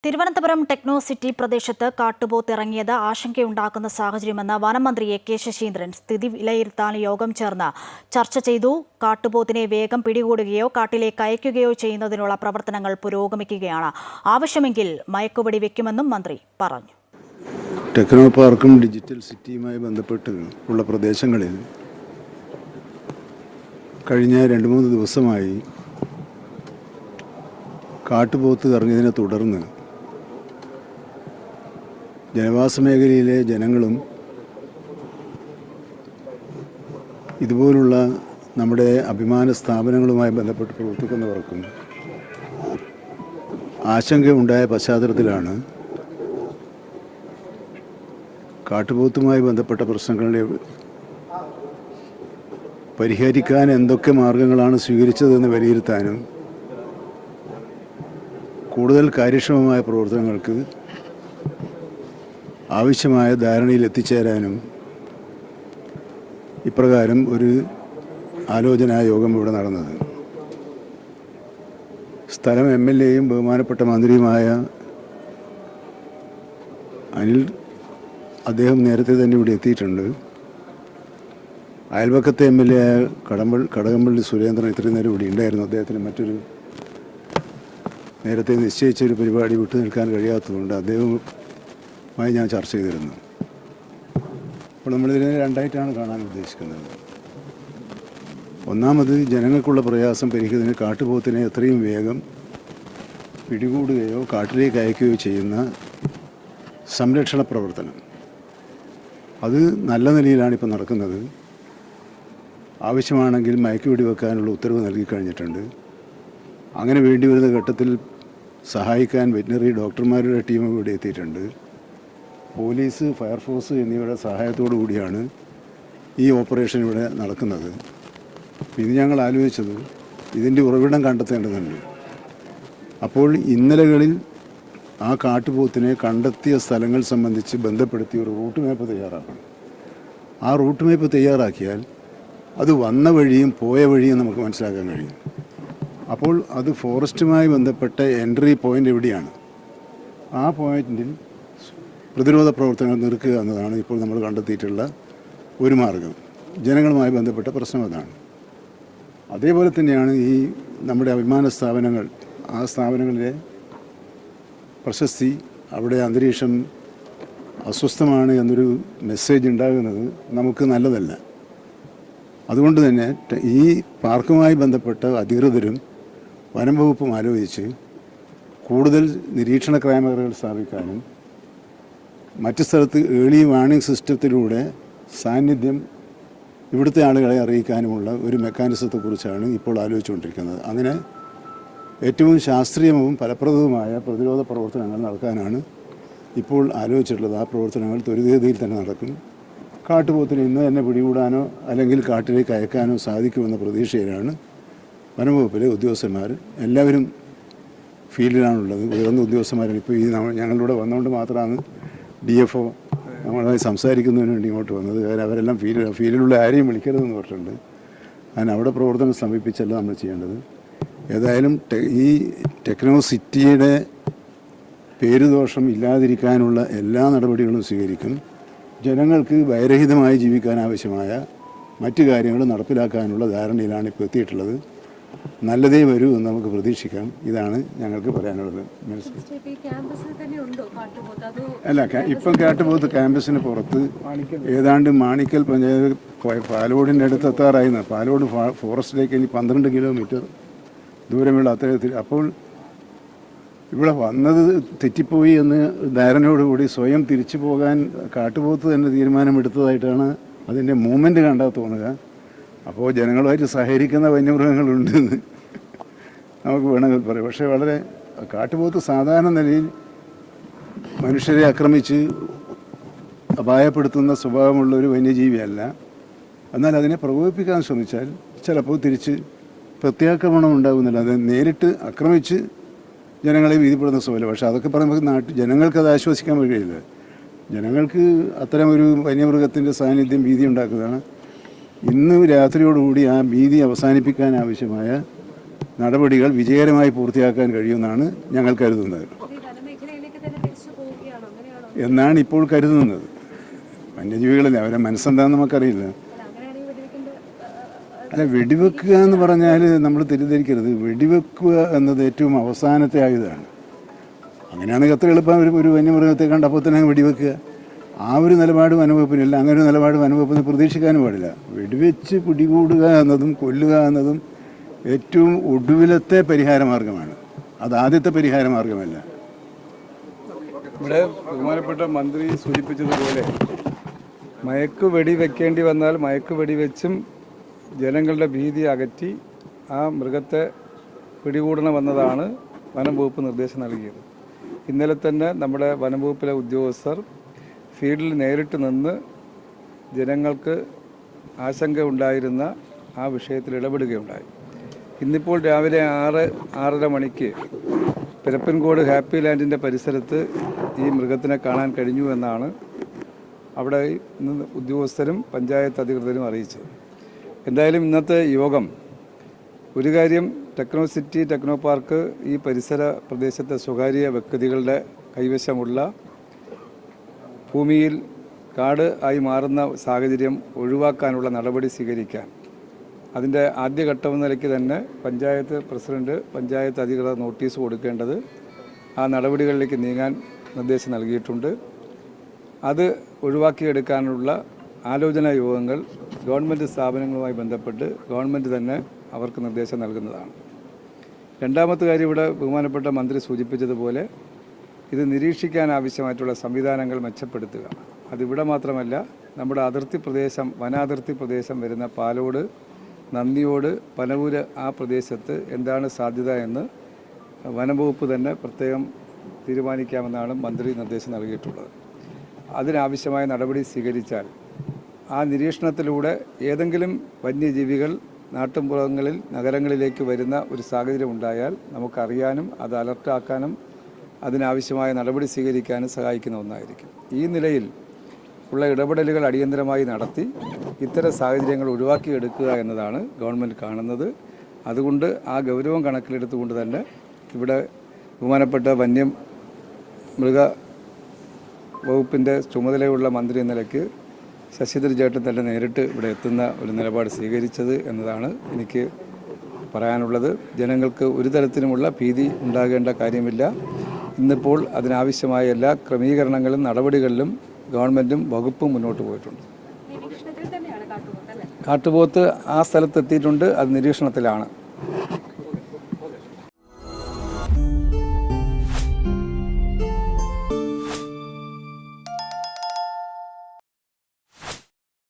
Thiruvananthapuram techno city പ്രദേശത്ത് കാട്ടുപോത്ത് ഇറങ്ങിയത് ആശങ്കയുണ്ടാക്കുന്ന സാഹചര്യമെന്ന് വനമന്ത്രി എ.കെ. ശശീന്ദ്രൻ സ്ഥിതി വിലയിരുത്താൻ യോഗം ചേർന്ന് ചർച്ച ചെയ്തു. കാട്ടുപോത്തിനെ വേഗം പിടികൂടുകയോ കാട്ടിലേക്ക് അയക്കുകയോ ചെയ്യുന്നതിനുള്ള പ്രവർത്തനങ്ങൾ പുരോഗമിക്കുകയാണ്. ആവശ്യമെങ്കിൽ മയക്കുവെടി വെക്കുമെന്നും മന്ത്രി പറഞ്ഞു. ടെക്നോ പാർക്കും ഡിജിറ്റൽ സിറ്റിയുമായി ബന്ധപ്പെട്ട് ഉള്ള പ്രദേശങ്ങളിൽ കഴിഞ്ഞ 2-3 ദിവസമായി കാട്ടുപോത്ത് ഇറങ്ങിയതിനെ തുടർന്ന് ജനവാസ മേഖലയിലെ ജനങ്ങളും ഇതുപോലുള്ള നമ്മുടെ അഭിമാന സ്ഥാപനങ്ങളുമായി ബന്ധപ്പെട്ട് പ്രവർത്തിക്കുന്നവർക്കും ആശങ്കയുണ്ടായ പശ്ചാത്തലത്തിലാണ് കാട്ടുപോത്തുമായി ബന്ധപ്പെട്ട പ്രശ്നങ്ങളെ പരിഹരിക്കാൻ എന്തൊക്കെ മാർഗങ്ങളാണ് സ്വീകരിച്ചതെന്ന് വിലയിരുത്താനും കൂടുതൽ കാര്യക്ഷമമായ പ്രവർത്തനങ്ങൾക്ക് ആവശ്യമായ ധാരണയിൽ എത്തിച്ചേരാനും ഇപ്രകാരം ഒരു ആലോചനാ യോഗം ഇവിടെ നടന്നത്. സ്ഥലം MLAയും ബഹുമാനപ്പെട്ട മന്ത്രിയുമായ അനിൽ അദ്ദേഹം നേരത്തെ തന്നെ ഇവിടെ എത്തിയിട്ടുണ്ട്. അയൽപക്കത്തെ MLA ആയ കടകംപള്ളി സുരേന്ദ്രൻ ഇത്രയും നേരം ഇവിടെ ഉണ്ടായിരുന്നു. അദ്ദേഹത്തിന് മറ്റൊരു നേരത്തെ നിശ്ചയിച്ചൊരു പരിപാടി വിട്ടു നിൽക്കാൻ കഴിയാത്തതുകൊണ്ട് അദ്ദേഹവുമായി ഞാൻ ചർച്ച ചെയ്തിരുന്നു. അപ്പോൾ നമ്മളിതിനെ രണ്ടായിട്ടാണ് കാണാൻ ഉദ്ദേശിക്കുന്നത്. ഒന്നാമത് ജനങ്ങൾക്കുള്ള പ്രയാസം പരിഹരിക്കുന്നതിന് കാട്ടുപോത്തിനെ എത്രയും വേഗം പിടികൂടുകയോ കാട്ടിലേക്ക് അയക്കുകയോ ചെയ്യുന്ന സംരക്ഷണ പ്രവർത്തനം, അത് നല്ല നിലയിലാണ് ഇപ്പോൾ നടക്കുന്നത്. ആവശ്യമാണെങ്കിൽ മയക്കുവെടി വെക്കാനുള്ള ഉത്തരവ് നൽകി കഴിഞ്ഞിട്ടുണ്ട്. അങ്ങനെ വേണ്ടി വരുന്ന ഘട്ടത്തിൽ സഹായിക്കാൻ വെറ്റിനറി ഡോക്ടർമാരുടെ ടീം ഇവിടെ എത്തിയിട്ടുണ്ട്. പോലീസ്, ഫയർഫോഴ്സ് എന്നിവയുടെ സഹായത്തോടു കൂടിയാണ് ഈ ഓപ്പറേഷൻ ഇവിടെ നടക്കുന്നത്. ഇത് ഞങ്ങൾ ആലോചിച്ചത് ഇതിൻ്റെ ഉറവിടം കണ്ടെത്തേണ്ടതുണ്ട്. അപ്പോൾ ഇന്നലകളിൽ ആ കാട്ടുപോത്തിനെ കണ്ടെത്തിയ സ്ഥലങ്ങൾ സംബന്ധിച്ച് ബന്ധപ്പെടുത്തി ഒരു റൂട്ട് മാപ്പ് തയ്യാറാക്കണം. ആ റൂട്ട് മാപ്പ് തയ്യാറാക്കിയാൽ അത് വന്ന വഴിയും പോയ വഴിയും നമുക്ക് മനസ്സിലാക്കാൻ കഴിയും. അപ്പോൾ അത് ഫോറസ്റ്റുമായി ബന്ധപ്പെട്ട എൻട്രി പോയിൻ്റ് എവിടെയാണ്, ആ പോയിന്റിൽ പ്രതിരോധ പ്രവർത്തനങ്ങൾ നിർക്കുക എന്നതാണ് ഇപ്പോൾ നമ്മൾ കണ്ടെത്തിയിട്ടുള്ള ഒരു മാർഗം. ജനങ്ങളുമായി ബന്ധപ്പെട്ട പ്രശ്നം അതാണ്. അതേപോലെ തന്നെയാണ് ഈ നമ്മുടെ അഭിമാന സ്ഥാപനങ്ങൾ, ആ സ്ഥാപനങ്ങളിലെ പ്രശസ്തി, അവിടെ അന്തരീക്ഷം അസ്വസ്ഥമാണ് എന്നൊരു മെസ്സേജ് ഉണ്ടാകുന്നത് നമുക്ക് നല്ലതല്ല. അതുകൊണ്ട് തന്നെ ഈ പാർക്കുമായി ബന്ധപ്പെട്ട അധികൃതരും വനം വകുപ്പും ആലോചിച്ച് കൂടുതൽ നിരീക്ഷണ ക്യാമറകൾ സ്ഥാപിക്കാനും മറ്റ് സ്ഥലത്ത് ഏർലി വാർണിംഗ് സിസ്റ്റത്തിലൂടെ സാന്നിധ്യം ഇവിടുത്തെ ആളുകളെ അറിയിക്കാനുമുള്ള ഒരു മെക്കാനിസത്തെക്കുറിച്ചാണ് ഇപ്പോൾ ആലോചിച്ചുകൊണ്ടിരിക്കുന്നത്. അങ്ങനെ ഏറ്റവും ശാസ്ത്രീയവും ഫലപ്രദവുമായ പ്രതിരോധ പ്രവർത്തനങ്ങൾ നടക്കാനാണ് ഇപ്പോൾ ആലോചിച്ചിട്ടുള്ളത്. ആ പ്രവർത്തനങ്ങൾ ത്വരിതഗതിയിൽ തന്നെ നടക്കും. കാട്ടുപോത്തിന് ഇന്ന് തന്നെ പിടികൂടാനോ അല്ലെങ്കിൽ കാട്ടിലേക്ക് അയക്കാനോ സാധിക്കുമെന്ന പ്രതീക്ഷയിലാണ് വനംവകുപ്പിലെ ഉദ്യോഗസ്ഥന്മാർ. എല്ലാവരും ഫീൽഡിലാണുള്ളത്, ഉയർന്ന ഉദ്യോഗസ്ഥന്മാരാണ്. ഇപ്പോൾ ഈ ഞങ്ങളിവിടെ വന്നുകൊണ്ട് മാത്രമാണ് DFO നമ്മളുമായി സംസാരിക്കുന്നതിന് വേണ്ടി ഇങ്ങോട്ട് വന്നത്. കാരണം അവരെല്ലാം ഫീൽഡിലുള്ള ആരെയും വിളിക്കരുതെന്ന് പറഞ്ഞിട്ടുണ്ട്. അതിന് അവിടെ പ്രവർത്തനം സമീപിച്ചല്ല നമ്മൾ ചെയ്യേണ്ടത്. ഏതായാലും ഈ ടെക്നോ സിറ്റിയുടെ പേരുദോഷം ഇല്ലാതിരിക്കാനുള്ള എല്ലാ നടപടികളും സ്വീകരിക്കും. ജനങ്ങൾക്ക് ഭയരഹിതമായി ജീവിക്കാൻ ആവശ്യമായ മറ്റു കാര്യങ്ങൾ നടപ്പിലാക്കാനുള്ള ധാരണയിലാണ് ഇപ്പോൾ എത്തിയിട്ടുള്ളത്. നല്ലതേ വരൂ എന്ന് നമുക്ക് പ്രതീക്ഷിക്കാം. ഇതാണ് ഞങ്ങൾക്ക് പറയാനുള്ളത്. അല്ല, ഇപ്പം കാട്ടുപോത്ത് ക്യാമ്പസിന് പുറത്ത് ഏതാണ്ട് മാണിക്കൽ പഞ്ചായത്ത് പാലോടിൻ്റെ അടുത്ത് എത്താറായിരുന്നു. പാലോട് ഫോറസ്റ്റിലേക്ക് ഇനി 12 കിലോമീറ്റർ ദൂരമുള്ള അത്തരത്തിൽ. അപ്പോൾ ഇവിടെ വന്നത് തെറ്റിപ്പോയി എന്ന് ധാരണയോടുകൂടി സ്വയം തിരിച്ചു പോകാൻ കാട്ടുപോത്ത് തന്നെ തീരുമാനമെടുത്തതായിട്ടാണ് അതിൻ്റെ മൂവ്മെൻറ്റ് കണ്ടാൽ തോന്നുക. അപ്പോൾ ജനങ്ങളുമായിട്ട് സഹകരിക്കുന്ന വന്യമൃഗങ്ങളുണ്ടെന്ന് നമുക്ക് വേണമെങ്കിൽ പറയാം. പക്ഷേ വളരെ കാട്ടുപോത്ത് സാധാരണ നിലയിൽ മനുഷ്യരെ ആക്രമിച്ച് അപായപ്പെടുത്തുന്ന സ്വഭാവമുള്ള ഒരു വന്യജീവിയല്ല. എന്നാൽ അതിനെ പ്രകോപിപ്പിക്കാൻ ശ്രമിച്ചാൽ ചിലപ്പോൾ തിരിച്ച് പ്രത്യാക്രമണം ഉണ്ടാകുന്നില്ല. അത് നേരിട്ട് ആക്രമിച്ച് ജനങ്ങളെ ഭീതിപ്പെടുന്ന സ്വഭാവം. പക്ഷേ അതൊക്കെ പറയുമ്പോൾ ജനങ്ങൾക്കത് ആശ്വസിക്കാൻ കഴിയില്ല. ജനങ്ങൾക്ക് അത്തരം ഒരു വന്യമൃഗത്തിൻ്റെ സാന്നിധ്യം ഭീതി ഉണ്ടാക്കുന്നതാണ്. ഇന്ന് രാത്രിയോടുകൂടി ആ ഭീതി അവസാനിപ്പിക്കാൻ ആവശ്യമായ നടപടികൾ വിജയകരമായി പൂർത്തിയാക്കാൻ കഴിയുമെന്നാണ് ഞങ്ങൾ കരുതുന്നത്. എന്നാണ് ഇപ്പോൾ കരുതുന്നത്. വന്യജീവികളല്ലേ, അവരെ മനസ്സെന്താണെന്ന് നമുക്കറിയില്ല. അല്ല, വെടിവെക്കുക എന്ന് പറഞ്ഞാൽ നമ്മൾ തെറ്റിദ്ധരിക്കരുത്. വെടിവെക്കുക എന്നത് ഏറ്റവും അവസാനത്തെ ആയുധമാണ്. അങ്ങനെയാണെങ്കിൽ എത്ര എളുപ്പം ഒരു വന്യമൃഗത്തെ കണ്ടപ്പോൾ തന്നെ വെടിവെക്കുക. ആ ഒരു നിലപാട് വനംവകുപ്പിനില്ല. അങ്ങനെ ഒരു നിലപാട് വനംവകുപ്പിന് പ്രതീക്ഷിക്കാനും പാടില്ല. വെടിവെച്ച് പിടികൂടുക എന്നതും കൊല്ലുക എന്നതും ഏറ്റവും ഒടുവിലത്തെ പരിഹാര മാർഗമാണ്. അത് ആദ്യത്തെ പരിഹാര മാർഗമല്ല. ഇവിടെ ബഹുമാനപ്പെട്ട മന്ത്രി സൂചിപ്പിച്ചതുപോലെ മയക്ക് വെടി വെക്കേണ്ടി വന്നാൽ മയക്ക് വെടിവെച്ചും ജനങ്ങളുടെ ഭീതി അകറ്റി ആ മൃഗത്തെ പിടികൂടണമെന്നതാണ് വനം വകുപ്പ് നിർദ്ദേശം നൽകിയത്. ഇന്നലെ തന്നെ നമ്മുടെ വനം വകുപ്പിലെ ഉദ്യോഗസ്ഥർ ഫീൽഡിൽ നേരിട്ട് നിന്ന് ജനങ്ങൾക്ക് ആശങ്ക ഉണ്ടായിരുന്ന ആ വിഷയത്തിൽ ഇടപെടുകയുണ്ടായി. ഇന്നിപ്പോൾ രാവിലെ 6-6:30 മണിക്ക് പിരപ്പൻകോട് ഹാപ്പി ലാൻഡിൻ്റെ പരിസരത്ത് ഈ മൃഗത്തിനെ കാണാൻ കഴിഞ്ഞു എന്നാണ് അവിടെ നിന്ന് ഉദ്യോഗസ്ഥരും പഞ്ചായത്ത് അധികൃതരും അറിയിച്ചത്. എന്തായാലും ഇന്നത്തെ യോഗം ഒരു കാര്യം, ടെക്നോ സിറ്റി, ടെക്നോ പാർക്ക് ഈ പരിസര പ്രദേശത്തെ സ്വകാര്യ വ്യക്തികളുടെ കൈവശമുള്ള ഭൂമിയിൽ കാട് ആയി മാറുന്ന സാഹചര്യം ഒഴിവാക്കാനുള്ള നടപടി സ്വീകരിക്കാൻ അതിൻ്റെ ആദ്യഘട്ടം നിലയ്ക്ക് തന്നെ പഞ്ചായത്ത് പ്രസിഡന്റ്, പഞ്ചായത്ത് അധികൃതർ നോട്ടീസ് കൊടുക്കേണ്ടത് ആ നടപടികളിലേക്ക് നീങ്ങാൻ നിർദ്ദേശം നൽകിയിട്ടുണ്ട്. അത് ഒഴിവാക്കിയെടുക്കാനുള്ള ആലോചനാ യോഗങ്ങൾ ഗവൺമെൻറ് സ്ഥാപനങ്ങളുമായി ബന്ധപ്പെട്ട് ഗവൺമെൻറ് തന്നെ അവർക്ക് നിർദ്ദേശം നൽകുന്നതാണ്. രണ്ടാമത്തെ കാര്യം, ഇവിടെ ബഹുമാനപ്പെട്ട മന്ത്രി സൂചിപ്പിച്ചതുപോലെ ഇത് നിരീക്ഷിക്കാൻ ആവശ്യമായിട്ടുള്ള സംവിധാനങ്ങൾ മെച്ചപ്പെടുത്തുക. അതിവിടെ മാത്രമല്ല, നമ്മുടെ അതിർത്തി പ്രദേശം, വനാതിർത്തി പ്രദേശം വരുന്ന പാലോട്, നന്ദിയോട്, പനവൂര് ആ പ്രദേശത്ത് എന്താണ് സാധ്യത എന്ന് വനംവകുപ്പ് തന്നെ പ്രത്യേകം തീരുമാനിക്കാമെന്നാണ് മന്ത്രി നിർദ്ദേശം നൽകിയിട്ടുള്ളത്. അതിനാവശ്യമായ നടപടി സ്വീകരിച്ചാൽ ആ നിരീക്ഷണത്തിലൂടെ ഏതെങ്കിലും വന്യജീവികൾ നാട്ടുമ്പുറങ്ങളിൽ, നഗരങ്ങളിലേക്ക് വരുന്ന ഒരു സാഹചര്യം ഉണ്ടായാൽ നമുക്കറിയാനും അത് അലർട്ടാക്കാനും അതിനാവശ്യമായ നടപടി സ്വീകരിക്കാനും സഹായിക്കുന്ന ഒന്നായിരിക്കും. ഈ നിലയിൽ ഉള്ള ഇടപെടലുകൾ അടിയന്തരമായി നടത്തി ഇത്തരം സാഹചര്യങ്ങൾ ഒഴിവാക്കിയെടുക്കുക എന്നതാണ് ഗവൺമെൻറ് കാണുന്നത്. അതുകൊണ്ട് ആ ഗൗരവം കണക്കിലെടുത്തുകൊണ്ട് തന്നെ ഇവിടെ ബഹുമാനപ്പെട്ട വന്യമൃഗ വകുപ്പിൻ്റെ ചുമതലയുള്ള മന്ത്രി എന്ന നിലയ്ക്ക് ശശിധർ ചേട്ടൻ തന്നെ നേരിട്ട് ഇവിടെ എത്തുന്ന ഒരു നിലപാട് സ്വീകരിച്ചത് എന്നതാണ് എനിക്ക് പറയാനുള്ളത്. ജനങ്ങൾക്ക് ഒരു തരത്തിലുമുള്ള ഭീതി ഉണ്ടാകേണ്ട കാര്യമില്ല. ഇന്നിപ്പോൾ അതിനാവശ്യമായ എല്ലാ ക്രമീകരണങ്ങളും നടപടികളിലും ഗവൺമെൻറ്റും വകുപ്പും മുന്നോട്ട് പോയിട്ടുണ്ട്. കാട്ടുപോത്ത് ആ സ്ഥലത്തെത്തിയിട്ടുണ്ട്, അത് നിരീക്ഷണത്തിലാണ്.